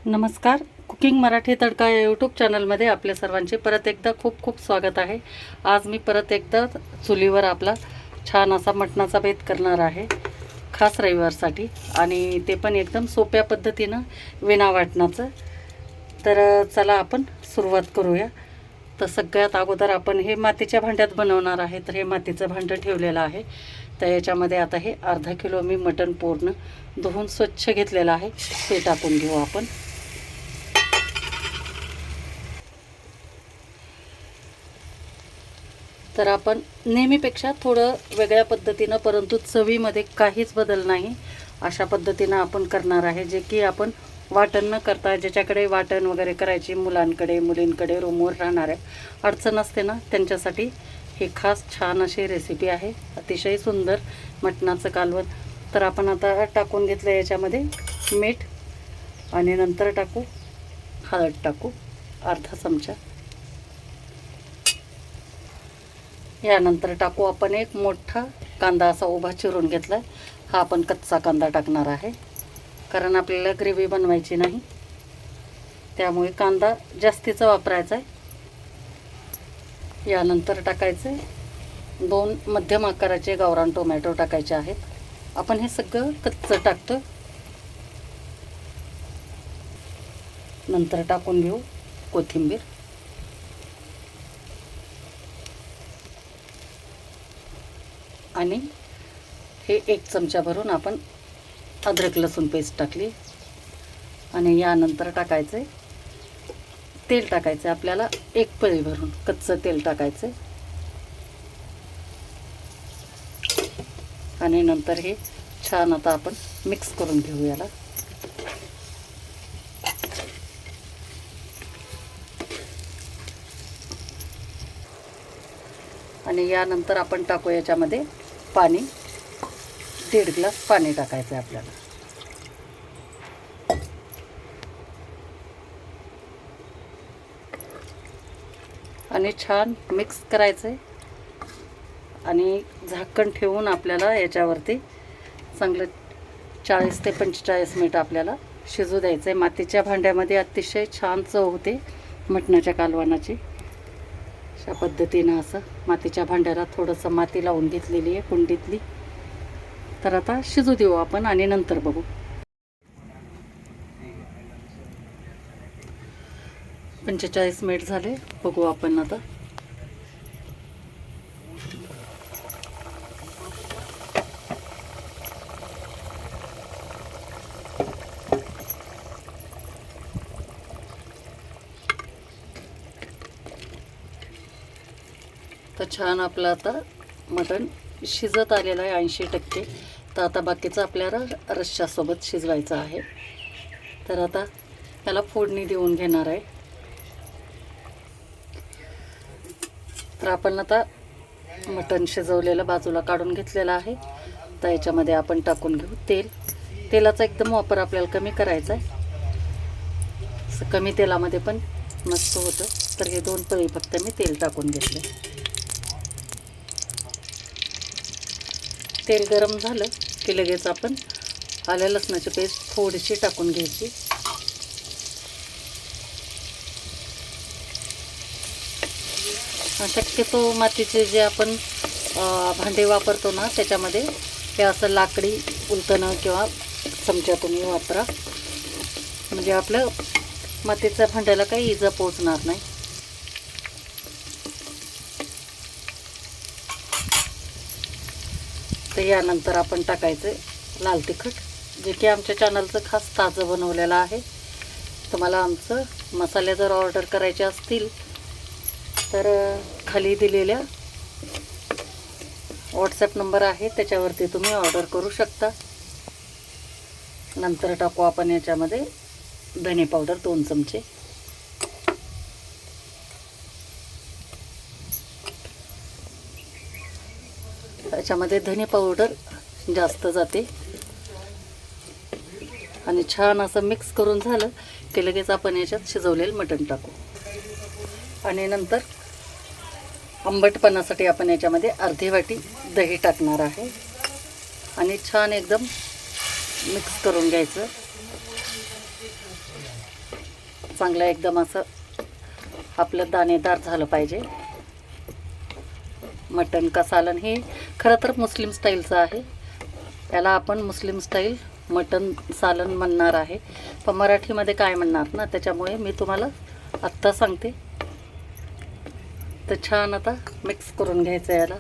नमस्कार. कुकिंग मराठी तडका या यूट्यूब चॅनलमध्ये आपल्या सर्वांचे परत एकदा खूप खूप स्वागत आहे. आज मी परत एकदा चुलीवर आपला छान असा मटणाचा बेत करणार आहे, खास रविवारसाठी, आणि ते पण एकदम सोप्या पद्धतीनं विना वाटणाचं. तर चला आपण सुरुवात करूया. तर सगळ्यात अगोदर आपण हे मातीच्या भांड्यात बनवणार आहे. तर हे मातीचं भांडं ठेवलेलं आहे. तर याच्यामध्ये आता हे अर्धा किलो मी मटण पूर्ण धुवून स्वच्छ घेतलेलं आहे, ते टाकून घेऊ आपण. तर आपण नेहमीपेक्षा थोडं वेगळ्या पद्धतीनं, परंतु चवीमध्ये काहीच बदल नाही, अशा पद्धतीनं आपण करणार आहे. जे की आपण वाटण न करता, ज्याच्याकडे वाटण वगैरे करायची मुलांकडे मुलींकडे रूमवर राहणाऱ्या अडचण असते ना, त्यांच्यासाठी ही खास छान अशी रेसिपी आहे. अतिशय सुंदर मटणाचं कालवण. तर आपण आता टाकून घेतलं याच्यामध्ये मीठ, आणि नंतर टाकू हळद, टाकू अर्धा चमचा. यानंतर टाकू आपण एक मोठा कांदा असा उभा चिरून घेतला. हा आपण कच्चा कांदा टाकणार आहे, कारण आपल्याला ग्रेव्ही बनवायची नाही, त्यामुळे कांदा जास्तीचा वापरायचा आहे. यानंतर टाकायचे 2 मध्यम आकाराचे गावरान टोमॅटो टाकायचे आहेत. आपण हे सगळं कच्चं टाकतो. नंतर टाकून घेऊ कोथिंबीर, आणि हे 1 चमचा भरून आपण अद्रक लसूण पेस्ट टाकली. आणि यानंतर टाकायचे तेल, टाकायचं आपल्याला 1 पळी भरून कच्चं तेल टाकायचं. आणि नंतर हे छान आता आपण मिक्स करून घेऊ याला. आणि यानंतर आपण टाकू याच्यामध्ये पाणी. 1.5 ग्लास पाणी टाकायचं आहे आपल्याला. आणि छान मिक्स करायचं आहे. आणि झाकण ठेवून आपल्याला याच्यावरती चांगलं 40 ते 45 मिनिट आपल्याला शिजू द्यायचं आहे. मातीच्या भांड्यामध्ये अतिशय छान चव होते मटणाच्या कालवणाची. अशा पद्धतीनं असं मातीच्या भांड्याला थोडंसं माती लावून घेतलेली आहे कुंडीतली. तर आता शिजू देऊ आपण आणि नंतर बघू. 45 मिनिट झाले, बघू आपण आता. तर छान आपलं आता मटण शिजत आलेलं आहे 80%. तर आता बाकीचं आपल्याला रश्श्यासोबत शिजवायचं आहे. तर आता त्याला फोडणी देऊन घेणार आहे. तर आपण आता मटण शिजवलेलं बाजूला काढून घेतलेलं आहे. तर याच्यामध्ये आपण टाकून घेऊ तेल. तेलाचा एकदम वापर आपल्याला कमी करायचा आहे. असं कमी तेलामध्ये पण मस्त होतं. तर हे 2 पळी फक्त मी तेल टाकून घेतले. तेल गरम झालं की लगेच आपण आलं लसणाची पेस्ट थोडीशी टाकून घ्यायची. शक्यतो मातीचे जे आपण भांडे वापरतो ना, त्याच्यामध्ये हे असं लाकडी उलटणं किंवा चमचा तुम्ही वापरा, म्हणजे आपलं मातीच्या भांड्याला काही इजा पोहोचणार नाही. तर यानंतर आपण टाकायचं लाल तिखट, जे की आमच्या चॅनलचं खास ताजं बनवलेलं आहे. तुम्हाला आमचं मसाले जर ऑर्डर करायचे असतील तर खाली दिलेल्या व्हॉट्सॲप नंबर आहे, त्याच्यावरती तुम्ही ऑर्डर करू शकता. नंतर टाकू आपण याच्यामध्ये धने पावडर 2 चमचे. याच्यामध्ये धने पावडर जास्त जाते. आणि छान असं मिक्स करून झालं की लगेच आपण याच्यात शिजवलेलं मटण टाकू. आणि नंतर आंबटपणासाठी आपण याच्यामध्ये अर्धी वाटी दही टाकणार आहे. आणि छान एकदम मिक्स करून घ्यायचं. चांगलं एकदम असं आपलं दाणेदार झालं पाहिजे. मटण का सालन हे खरं तर मुस्लिम स्टाईलचं आहे. याला आपण मुस्लिम स्टाईल मटण सालन म्हणणार आहे, पण मराठीमध्ये काय म्हणणार ना, त्याच्यामुळे मी तुम्हाला आत्ता सांगते. तर छान आता मिक्स करून घ्यायचं याला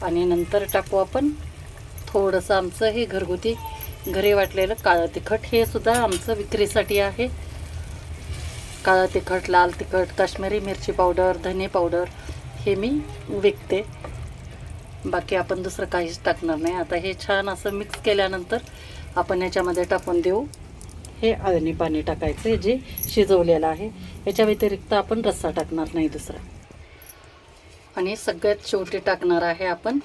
आणि नंतर टाकू आपण थोडंसं आमचं हे घरगुती घरी वाटलेलं काळं तिखट. हे सुद्धा आमचं विक्रीसाठी आहे. काळं तिखट, लाल तिखट, काश्मीरी मिरची पावडर, धने पावडर हे मी विकते. बाकी आपण दुसरं काहीच टाकणार नाही. आता हे छान असं मिक्स केल्यानंतर आपण याच्यामध्ये टाकून देऊ हे अळणी पाणी टाकायचं जे शिजवलेलं आहे. याच्या व्यतिरिक्त आपण रस्सा टाकणार नाही दुसरा. आणि सगळ्यात शेवटी टाकणार आहे आपण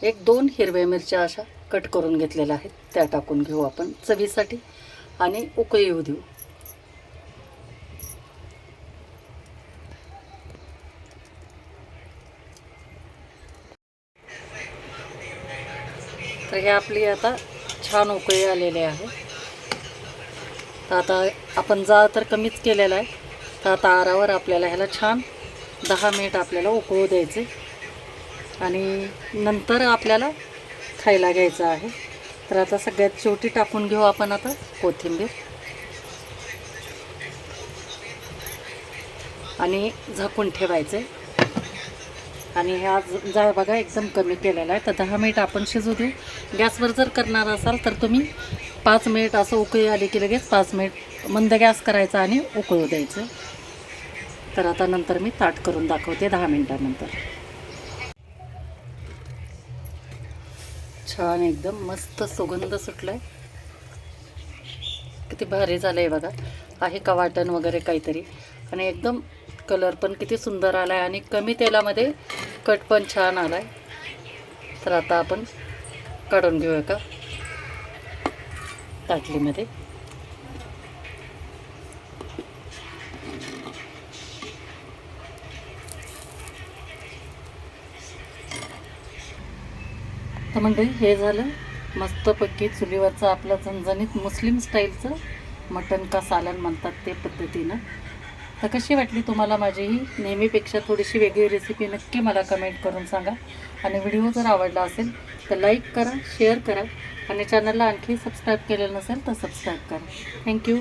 1-2 हिरव्या मिरच्या अशा कट करून घेतलेल्या आहेत, त्या टाकून घेऊ आपण चवीसाठी आणि उकळी येऊ देऊ. तर हे आपली आता छान उकळी आलेली आहे. तर आता आपण जाळ तर कमीच केलेला आहे. तर आता आरावर आपल्याला ह्याला छान 10 मिनिट आपल्याला उकळू द्यायचे आणि नंतर आपल्याला खायला घ्यायचं आहे. तर आता सगळ्यात शेवटी टाकून घेऊ आपण आता कोथिंबीर आणि झाकून ठेवायचे. आणि हा जाळ बघा एकदम कमी केलेला आहे. तर 10 मिनिट आपण शिजू देऊ. गॅसवर जर करणार असाल तर तुम्ही 5 मिनिट असं उकळी आली की लगेच 5 मिनिट मंद गॅस करायचा आणि उकळू द्यायचं. तर आता नंतर मी ताट करून दाखवते 10 मिनिटानंतर. छान एकदम मस्त सुगंध सुटलाय. किती भारी झालंय बघा. आहे का वाटण वगैरे काहीतरी आणि एकदम कलर पण किती सुंदर आलाय आणि कमी तेलामध्ये कट पण छान आलाय. तर आता आपण काढून घेऊया का ताटलीमध्ये. तर मंडळी हे झालं मस्तपैकी चुलीवरचं आपलं झणझणीत मुस्लिम स्टाईलचं मटण का सालन म्हणतात ते पद्धतीनं. तर कशी वाटली तुम्हाला माझी ही नेहमीपेक्षा थोडीशी वेगळी रेसिपी नक्की मला कमेंट करून सांगा. आणि व्हिडिओ जर आवडला असेल तर लाईक करा, शेअर करा आणि चॅनलला आणखी सबस्क्राईब केलेलं नसेल तर सबस्क्राईब करा. थँक्यू.